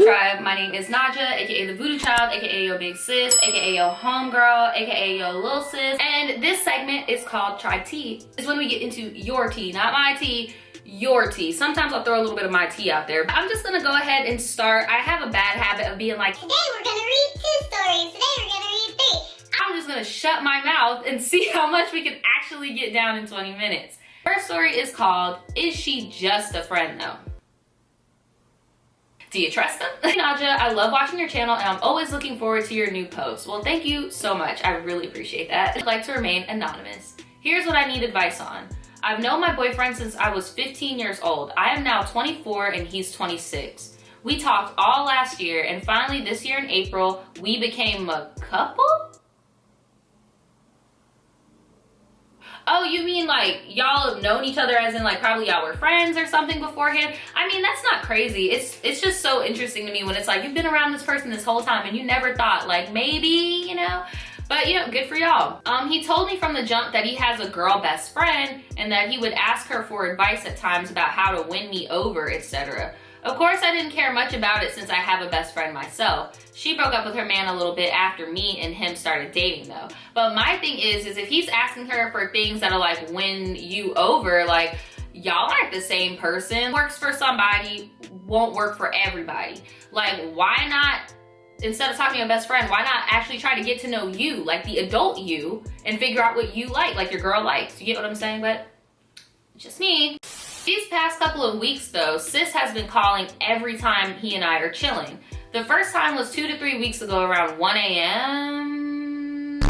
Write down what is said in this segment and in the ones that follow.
up, tribe? My name is Naja, aka the Voodoo Child, aka your big sis, aka your homegirl, aka your little sis. And this segment is called Tribe Tea. It's when we get into your tea, not my tea, your tea. Sometimes I'll throw a little bit of my tea out there. I'm just gonna go ahead and start. I have a bad habit of being like, today we're gonna read 2 stories, today we're gonna read 3. I'm just gonna shut my mouth and see how much we can actually get down in 20 minutes. First story is called, Is She Just a Friend Though? Do you trust them? Naja, I love watching your channel and I'm always looking forward to your new posts. Well, thank you so much. I really appreciate that. I'd like to remain anonymous. Here's what I need advice on. I've known my boyfriend since I was 15 years old. I am now 24 and he's 26. We talked all last year and finally this year in April, we became a couple? Oh, you mean like y'all have known each other as in like probably y'all were friends or something beforehand? I mean, that's not crazy. It's just so interesting to me when it's like you've been around this person this whole time and you never thought like maybe, you know? But you know, good for y'all. He told me from the jump that he has a girl best friend and that he would ask her for advice at times about how to win me over, etc. Of course, I didn't care much about it since I have a best friend myself. She broke up with her man a little bit after me and him started dating though. But my thing is if he's asking her for things that'll like win you over, like y'all aren't the same person. Works for somebody, won't work for everybody. Like why not, instead of talking to a best friend, why not actually try to get to know you, like the adult you, and figure out what you like your girl likes. You get what I'm saying? But just me. These past couple of weeks though, sis has been calling every time he and I are chilling. The first time was 2 to 3 weeks ago around 1 a.m.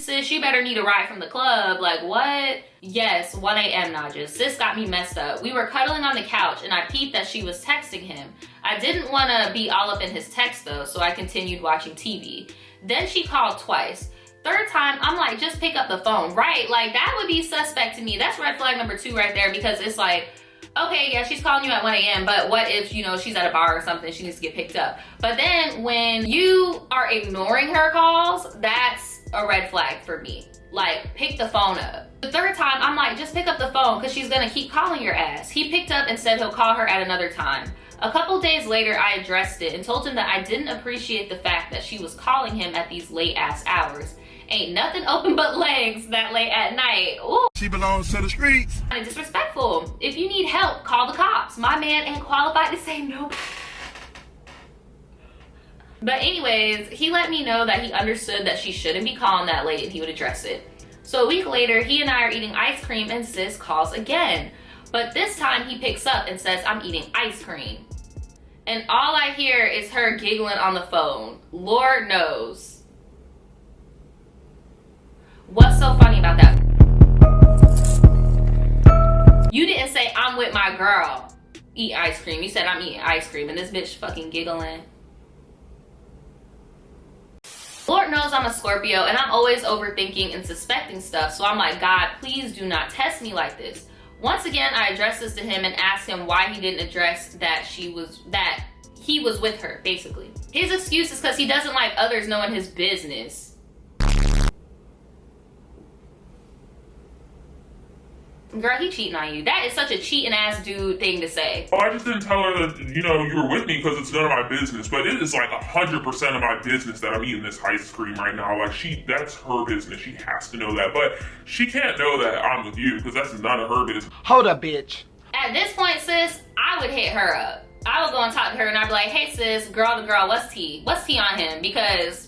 Sis, you better need a ride from the club. Like what? Yes, 1 a.m. Naja. Sis got me messed up. We were cuddling on the couch and I peeped that she was texting him. I didn't want to be all up in his text though, so I continued watching TV. Then she called twice. Third time, I'm like, just pick up the phone, right? Like that would be suspect to me. That's red flag number 2 right there because it's like, okay, yeah, she's calling you at 1 a.m., but what if, you know, she's at a bar or something, she needs to get picked up. But then when you are ignoring her calls, that's a red flag for me. Like, pick the phone up. The third time, I'm like, just pick up the phone because she's gonna keep calling your ass. He picked up and said he'll call her at another time. A couple days later, I addressed it and told him that I didn't appreciate the fact that she was calling him at these late ass hours. Ain't nothing open but legs that late at night. Ooh. She belongs to the streets. Kinda disrespectful. If you need help, call the cops. My man ain't qualified to say no. But anyways, he let me know that he understood that she shouldn't be calling that late and he would address it. So a week later, he and I are eating ice cream and sis calls again. But this time he picks up and says, I'm eating ice cream. And all I hear is her giggling on the phone. Lord knows. What's so funny about that? You didn't say I'm with my girl, eat ice cream. You said I'm eating ice cream and this bitch fucking giggling. Lord knows I'm a Scorpio and I'm always overthinking and suspecting stuff. So I'm like, God, please do not test me like this. Once again, I addressed this to him and asked him why he didn't address that he was with her, basically. His excuse is because he doesn't like others knowing his business. Girl, he cheating on you. That is such a cheating ass dude thing to say. Oh, I just didn't tell her that, you know, you were with me because it's none of my business. But it is like 100% of my business that I'm eating this ice cream right now. Like that's her business. She has to know that. But she can't know that I'm with you because that's none of her business. Hold up, bitch. At this point, sis, I would hit her up. I would go and talk to her and I'd be like, hey sis, girl to girl, what's tea? What's tea on him? Because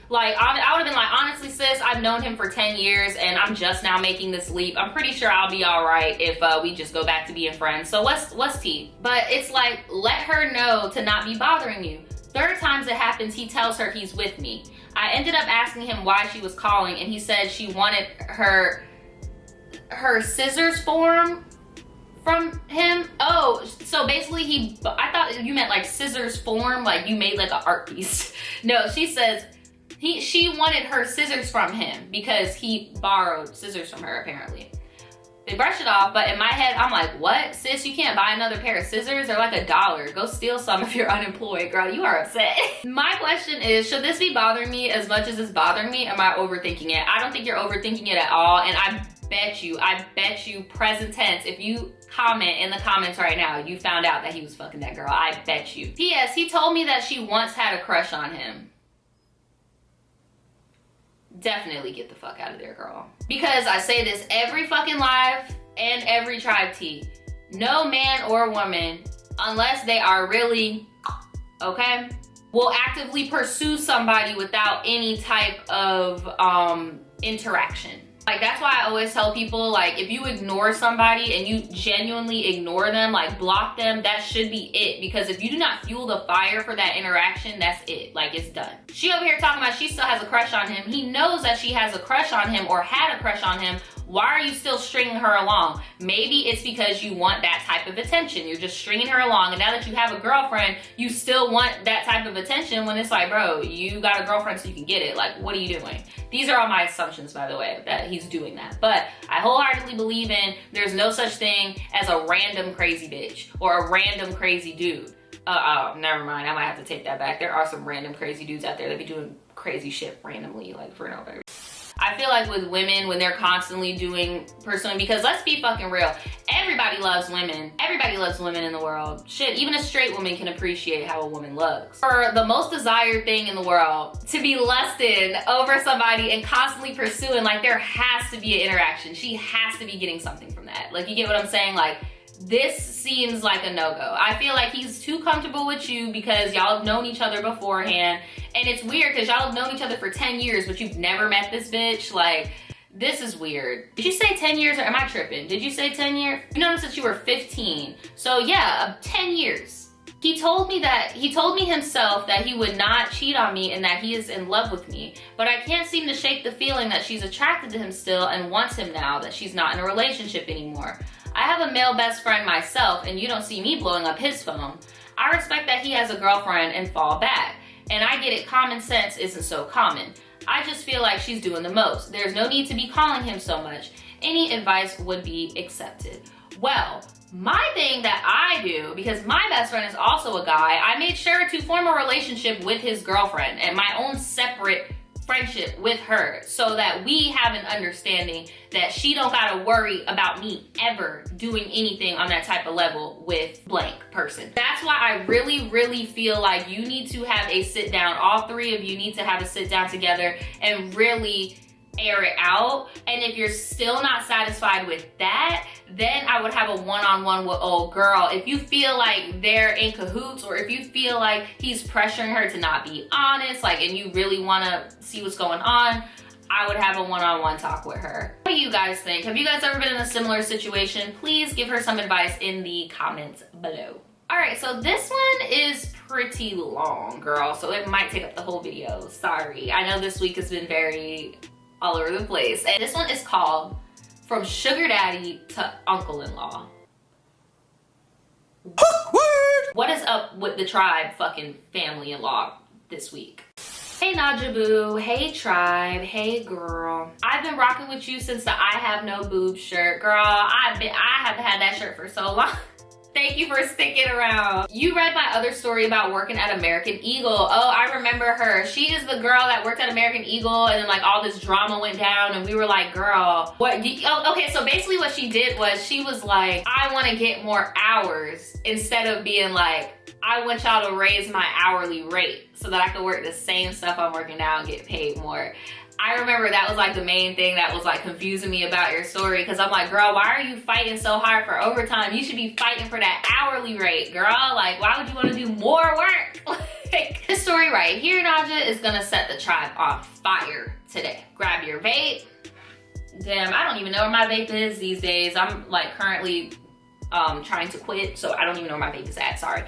like, I would have been like, honestly, sis, I've known him for 10 years and I'm just now making this leap. I'm pretty sure I'll be all right if we just go back to being friends. So what's tea? But it's like, let her know to not be bothering you. Third times it happens, he tells her he's with me. I ended up asking him why she was calling and he said she wanted her scissors form from him. Oh, so basically I thought you meant like scissors form, like you made like an art piece. No, she says, she wanted her scissors from him because he borrowed scissors from her apparently. They brushed it off, but in my head, I'm like, what? Sis, you can't buy another pair of scissors? They're like $1. Go steal some if you're unemployed, girl. You are upset. My question is, should this be bothering me as much as it's bothering me? Am I overthinking it? I don't think you're overthinking it at all. And I bet you, present tense, if you comment in the comments right now, you found out that he was fucking that girl. I bet you. P.S. He told me that she once had a crush on him. Definitely get the fuck out of there, girl. Because I say this every fucking live and every tribe tea. No man or woman, unless they are really, okay, will actively pursue somebody without any type of interaction. Like, that's why I always tell people, like, if you ignore somebody and you genuinely ignore them, like block them, that should be it. Because if you do not fuel the fire for that interaction, that's it. Like, it's done. She over here talking about she still has a crush on him. He knows that she has a crush on him or had a crush on him. Why are you still stringing her along? Maybe it's because you want that type of attention. You're just stringing her along, and now that you have a girlfriend, you still want that type of attention when it's like, bro, you got a girlfriend so you can get it. Like, what are you doing? These are all my assumptions, by the way, that he's doing that. But I wholeheartedly believe in there's no such thing as a random crazy bitch or a random crazy dude. Oh, never mind. I might have to take that back. There are some random crazy dudes out there that be doing crazy shit randomly, like for no reason. I feel like with women, when they're constantly doing pursuing, because let's be fucking real, everybody loves women. Everybody loves women in the world. Shit, even a straight woman can appreciate how a woman looks. For the most desired thing in the world, to be lusted over somebody and constantly pursuing, like there has to be an interaction. She has to be getting something from that. Like, you get what I'm saying? Like, this seems like a no-go. I feel like he's too comfortable with you because y'all have known each other beforehand. And it's weird because y'all have known each other for 10 years, but you've never met this bitch. Like, this is weird. Did you say 10 years or am I tripping? Did you say 10 years? You noticed that you were 15. So yeah, 10 years. He told me himself that he would not cheat on me and that he is in love with me. But I can't seem to shake the feeling that she's attracted to him still and wants him now that she's not in a relationship anymore. I have a male best friend myself and you don't see me blowing up his phone. I respect that he has a girlfriend and fall back. And I get it, common sense isn't so common. I just feel like she's doing the most. There's no need to be calling him so much. Any advice would be accepted. Well, my thing that I do, because my best friend is also a guy, I made sure to form a relationship with his girlfriend and my own separate friendship with her so that we have an understanding that she don't gotta worry about me ever doing anything on that type of level with blank person. That's why I really, really feel like you need to have a sit down. All three of you need to have a sit down together and really air it out. And if you're still not satisfied with that, then I would have a one-on-one with old girl. If you feel like they're in cahoots or if you feel like he's pressuring her to not be honest, like, and you really want to see what's going on, I would have a one-on-one talk with her. What do you guys think? Have you guys ever been in a similar situation? Please give her some advice in the comments below. All right, so this one is pretty long, girl, so it might take up the whole video. Sorry. I know this week has been very all over the place. And this one is called From Sugar Daddy to Uncle-in-Law. What is up with the tribe fucking family-in-law this week? Hey Najabu, hey tribe, hey girl. I've been rocking with you since the I have no boobs shirt. Girl, I haven't had that shirt for so long. Thank you for sticking around. You read my other story about working at American Eagle. Oh, I remember her. She is the girl that worked at American Eagle and then like all this drama went down and we were like, girl, what? Oh, okay, so basically what she did was she was like, I want to get more hours instead of being like, I want y'all to raise my hourly rate so that I can work the same stuff I'm working now and get paid more. I remember that was like the main thing that was like confusing me about your story because I'm like, girl, why are you fighting so hard for overtime? You should be fighting for that hourly rate, girl. Like, why would you want to do more work? This story right here, Naja, is gonna set the tribe on fire today. Grab your vape. Damn, I don't even know where my vape is these days. I'm like currently trying to quit, so I don't even know where my vape is at, sorry.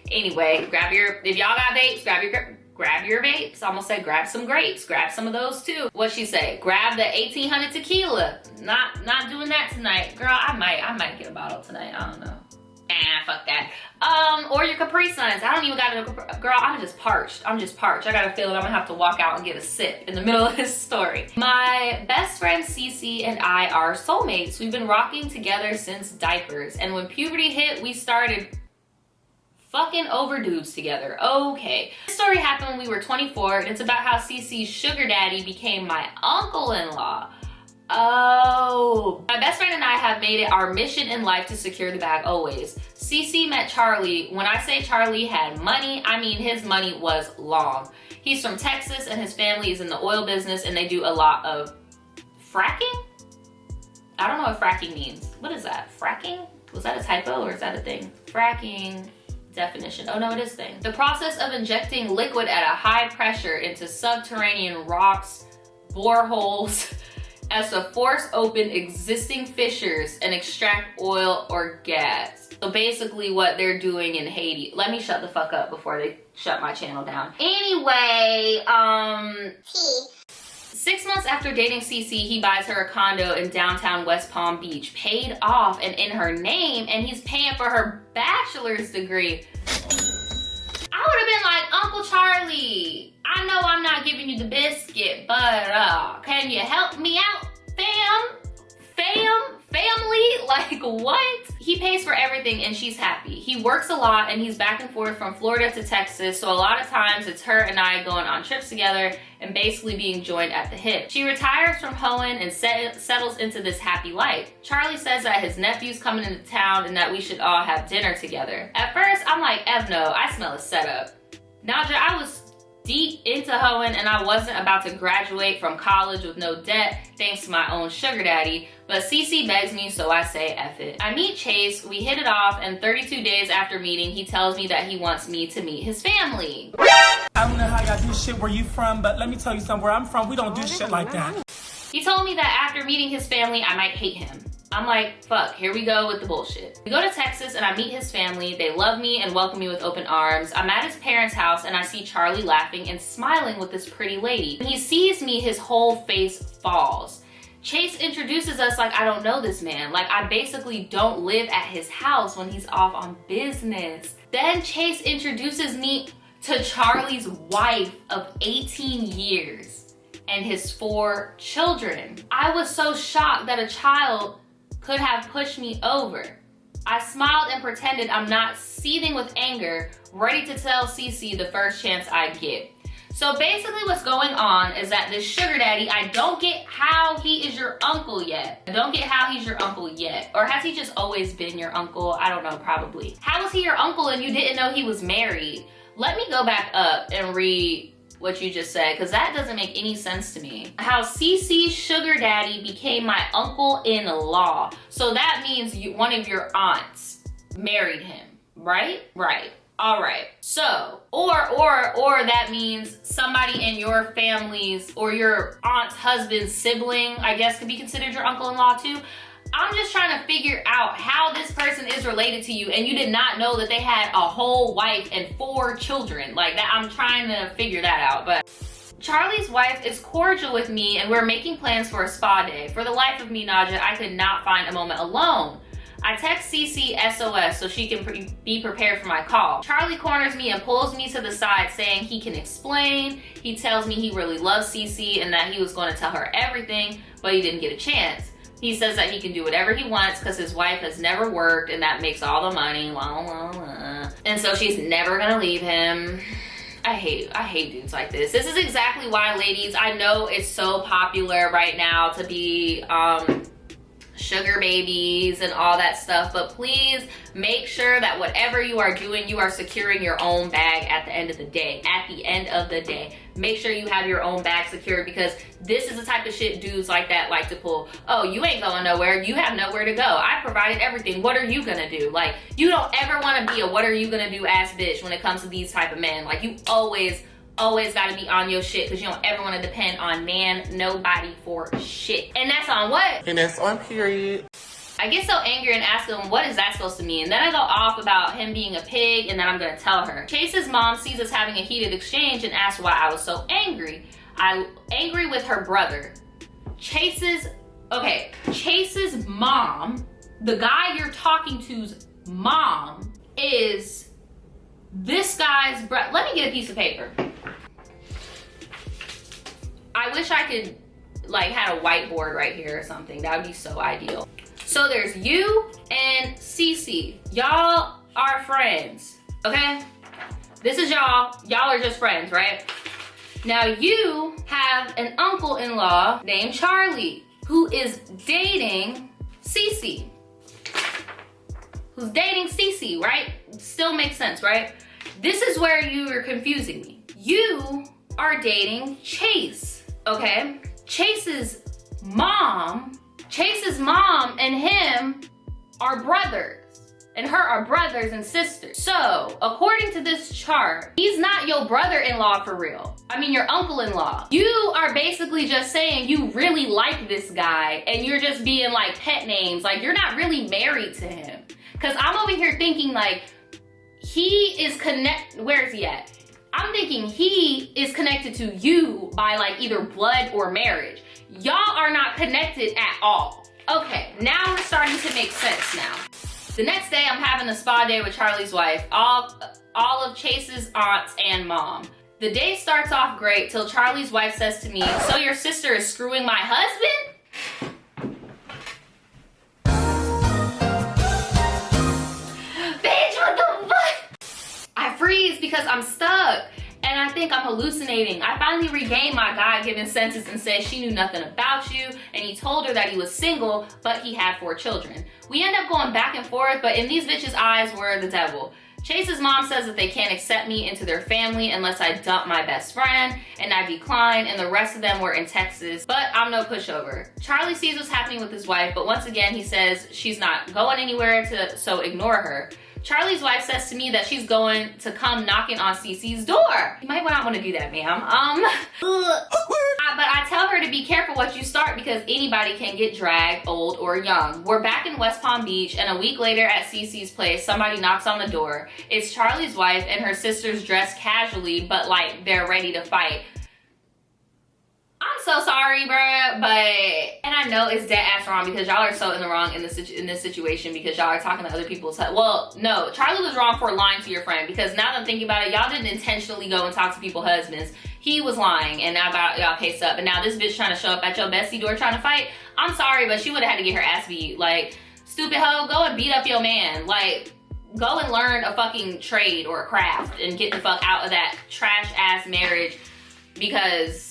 Anyway, if y'all got vapes, grab your vapes. I almost said grab some grapes. Grab some of those too. What'd she say? Grab the 1800 tequila. Not doing that tonight. Girl, I might get a bottle tonight. I don't know. Fuck that. Or your Capri Suns. I don't even got a girl, I'm just parched. I got a feeling I'm gonna have to walk out and get a sip in the middle of this story. My best friend Cece and I are soulmates. We've been rocking together since diapers. And when puberty hit, we started fucking overdudes together. Okay. This story happened when we were 24 and it's about how Cece's sugar daddy became my uncle-in-law. Oh, my best friend and I have made it our mission in life to secure the bag always. CC met Charlie. When I say Charlie had money, I mean his money was long. He's from Texas and his family is in the oil business and they do a lot of fracking? I don't know what fracking means. What is that? Fracking? Was that a typo or is that a thing? Fracking definition. Oh no, it is a thing. The process of injecting liquid at a high pressure into subterranean rocks, boreholes, as to force open existing fissures and extract oil or gas. So basically what they're doing in Haiti. Let me shut the fuck up before they shut my channel down. Anyway, T. 6 months after dating CC, he buys her a condo in downtown West Palm Beach, paid off and in her name, and he's paying for her bachelor's degree. I would have been like, Uncle Charlie, I know I'm not giving you the biscuit, but can you help me out, family? Like, what? He pays for everything and she's happy. He works a lot and he's back and forth from Florida to Texas, so a lot of times it's her and I going on trips together and basically being joined at the hip. She retires from hoeing and settles into this happy life. Charlie says that his nephew's coming into town and that we should all have dinner together. At first, I'm like, no, I smell a setup. Naja, I was deep into hoeing and I wasn't about to graduate from college with no debt thanks to my own sugar daddy, but CC begs me, so I say F it. I meet Chase, we hit it off, and 32 days after meeting, he tells me that he wants me to meet his family. I don't know how y'all do shit where you from, but let me tell you something, where I'm from, we don't do shit like that. He told me that after meeting his family, I might hate him. I'm like, fuck, here we go with the bullshit. We go to Texas and I meet his family. They love me and welcome me with open arms. I'm at his parents' house and I see Charlie laughing and smiling with this pretty lady. When he sees me, his whole face falls. Chase introduces us like I don't know this man. Like I basically don't live at his house when he's off on business. Then Chase introduces me to Charlie's wife of 18 years and his 4 children. I was so shocked that a child could have pushed me over. I smiled and pretended I'm not seething with anger, ready to tell CC the first chance I get. So basically what's going on is that this sugar daddy, I don't get how he is your uncle yet. I don't get how he's your uncle yet. Or has he just always been your uncle? I don't know, probably. How was he your uncle and you didn't know he was married? Let me go back up and read what you just said, because that doesn't make any sense to me. How CC's sugar daddy became my uncle-in-law. So that means one of your aunts married him, right? Right. All right. So, or that means somebody in your family's or your aunt's husband's sibling, I guess, could be considered your uncle-in-law too. I'm just trying to figure out how this person is related to you and you did not know that they had a whole wife and 4 children. Like that, I'm trying to figure that out. But Charlie's wife is cordial with me and we're making plans for a spa day. For the life of me, Naja, I could not find a moment alone. I text CC SOS so she can be prepared for my call. Charlie corners me and pulls me to the side saying he can explain. He tells me he really loves CC and that he was going to tell her everything, but he didn't get a chance. He says that he can do whatever he wants because his wife has never worked and that makes all the money, and so she's never gonna leave him. I hate dudes like this. This is exactly why, ladies, I know it's so popular right now to be sugar babies and all that stuff, but please make sure that whatever you are doing, you are securing your own bag at the end of the day. At the end of the day, make sure you have your own bag secured, because this is the type of shit dudes like that like to pull. Oh, you ain't going nowhere. You have nowhere to go. I provided everything. What are you gonna do? Like, you don't ever want to be a what are you gonna do ass bitch when it comes to these type of men. Like, you always gotta be on your shit, because you don't ever want to depend on nobody for shit. And that's on what? And that's on period. I get so angry and ask him, what is that supposed to mean? And then I go off about him being a pig, and then I'm gonna tell her. Chase's mom sees us having a heated exchange and asks why I was so angry. I'm angry with her brother. Chase's mom, the guy you're talking to's mom, is this guy's brother. Let me get a piece of paper. I wish I could like had a whiteboard right here or something. That would be so ideal. So there's you and Cece. Y'all are friends, okay? This is y'all. Y'all are just friends, right? Now you have an uncle-in-law named Charlie, who is dating Cece. Who's dating Cece, right? Still makes sense, right? This is where you are confusing me. You are dating Chase, okay? Chase's mom and him are brothers. And her are brothers and sisters. So, according to this chart, he's not your brother-in-law for real. I mean, your uncle-in-law. You are basically just saying you really like this guy and you're just being like pet names. Like, you're not really married to him. Cause I'm over here thinking like, he is where is he at? I'm thinking he is connected to you by like either blood or marriage. Y'all are not connected at all. Okay, now we're starting to make sense now. The next day, I'm having a spa day with Charlie's wife, all of Chase's aunts and mom. The day starts off great till Charlie's wife says to me, "So your sister is screwing my husband?" Bitch, what the fuck? I freeze because I'm stuck. And I think I'm hallucinating. I finally regained my God-given senses and said she knew nothing about you, and he told her that he was single, but he had 4 children. We end up going back and forth, but in these bitches' eyes, we're the devil. Chase's mom says that they can't accept me into their family unless I dump my best friend, and I decline, and the rest of them were in Texas, but I'm no pushover. Charlie sees what's happening with his wife, but once again, he says she's not going anywhere, so ignore her. Charlie's wife says to me that she's going to come knocking on Cece's door. You might not want to do that, ma'am. But I tell her to be careful what you start because anybody can get dragged, old or young. We're back in West Palm Beach, and a week later at Cece's place, somebody knocks on the door. It's Charlie's wife and her sisters dressed casually, but like they're ready to fight. I'm so sorry, bruh, and I know it's dead ass wrong because y'all are so in the wrong in this situation because y'all are talking to other people's. Well, no, Charlie was wrong for lying to your friend because now that I'm thinking about it, y'all didn't intentionally go and talk to people's husbands. He was lying, and now got y'all case up, and now this bitch trying to show up at your bestie door trying to fight. I'm sorry, but she would have had to get her ass beat. Like, stupid hoe, go and beat up your man. Like, go and learn a fucking trade or a craft and get the fuck out of that trash ass marriage because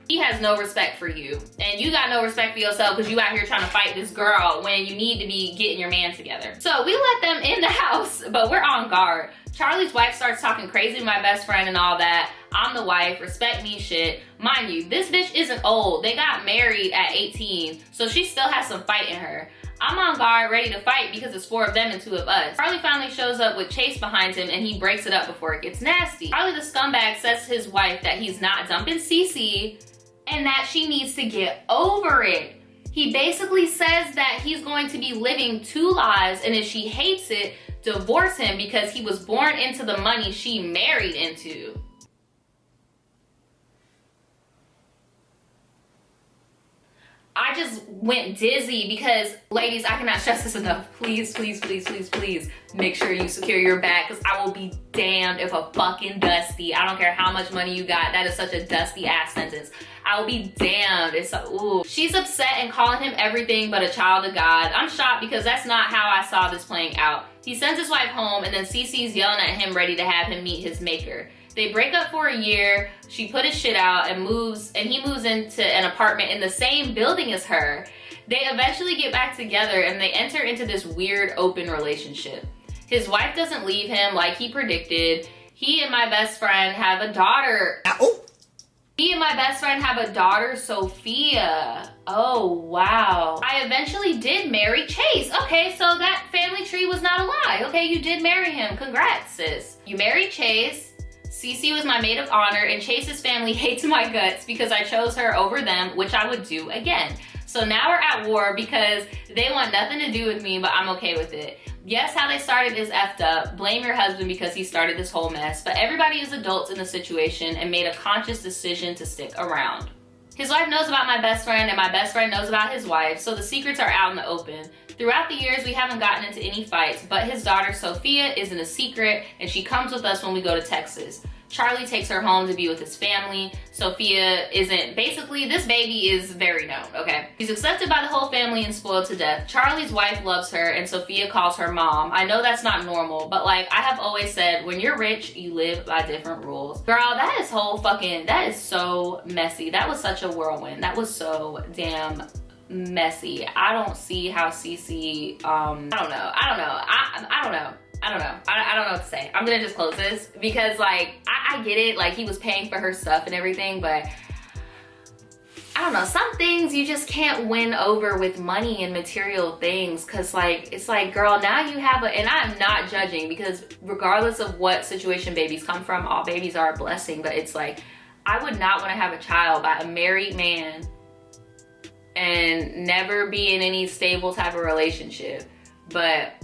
he has no respect for you. And you got no respect for yourself because you out here trying to fight this girl when you need to be getting your man together. So we let them in the house, but we're on guard. Charlie's wife starts talking crazy to my best friend and all that. I'm the wife, respect me shit. Mind you, this bitch isn't old. They got married at 18, so she still has some fight in her. I'm on guard, ready to fight because it's 4 of them and 2 of us. Charlie finally shows up with Chase behind him and he breaks it up before it gets nasty. Charlie the scumbag says to his wife that he's not dumping Cece and that she needs to get over it. He basically says that he's going to be living 2 lives and if she hates it, divorce him because he was born into the money she married into. I just went dizzy because, ladies, I cannot stress this enough. Please, please, please, please, please make sure you secure your bag because I will be damned if a fucking Dusty, I don't care how much money you got, that is such a Dusty ass sentence. I will be damned. It's so, ooh. She's upset and calling him everything but a child of God. I'm shocked because that's not how I saw this playing out. He sends his wife home and then Cece's yelling at him ready to have him meet his maker. They break up for a year, she put his shit out and he moves into an apartment in the same building as her. They eventually get back together and they enter into this weird open relationship. His wife doesn't leave him like he predicted. He and my best friend have a daughter. He and my best friend have a daughter, Sophia. Oh, wow. I eventually did marry Chase. Okay, so that family tree was not a lie. Okay, you did marry him. Congrats, sis. You married Chase. Cece was my maid of honor, and Chase's family hates my guts because I chose her over them, which I would do again. So now we're at war because they want nothing to do with me, but I'm okay with it. Yes, how they started is effed up. Blame your husband because he started this whole mess, but everybody is adults in the situation and made a conscious decision to stick around. His wife knows about my best friend and my best friend knows about his wife, so the secrets are out in the open. Throughout the years, we haven't gotten into any fights, but his daughter Sophia isn't a secret and she comes with us when we go to Texas. Charlie takes her home to be with his family. Sophia isn't, basically this baby is very known, okay? She's accepted by the whole family and spoiled to death. Charlie's wife loves her and Sophia calls her mom. I know that's not normal, but like I have always said, when you're rich, you live by different rules. Girl, that is so messy. That was such a whirlwind. That was so damn messy. I don't see how Cece, I don't know. I don't know what to say. I'm gonna just close this because like, I get it. Like he was paying for her stuff and everything, but I don't know, some things you just can't win over with money and material things. Cause like, it's like, girl, now you have and I'm not judging because regardless of what situation babies come from, all babies are a blessing. But it's like, I would not want to have a child by a married man and never be in any stable type of relationship. But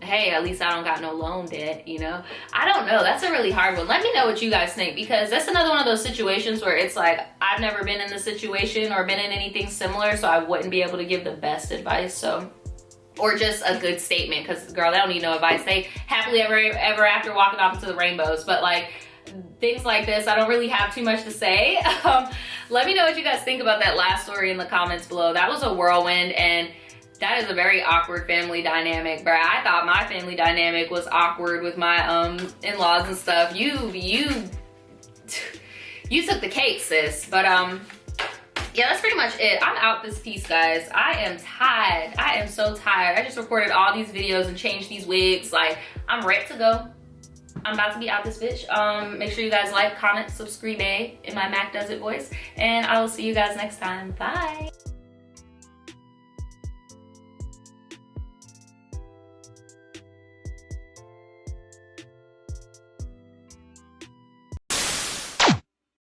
hey, at least I don't got no loan debt, you know? I don't know, that's a really hard one. Let me know what you guys think, because that's another one of those situations where it's like, I've never been in the situation or been in anything similar, so I wouldn't be able to give the best advice, so. Or just a good statement, because girl, they don't need no advice. They happily ever after walking off into the rainbows, but like, things like this, I don't really have too much to say. Let me know what you guys think about that last story in the comments below. That was a whirlwind, and that is a very awkward family dynamic, bruh. I thought my family dynamic was awkward with my in-laws and stuff. You took the cake, sis. But yeah, that's pretty much it. I'm out this piece, guys. I am tired. I am so tired. I just recorded all these videos and changed these wigs. Like, I'm ready to go. I'm about to be out this bitch. Make sure you guys like, comment, subscribe in my Mac Does It voice. And I will see you guys next time. Bye.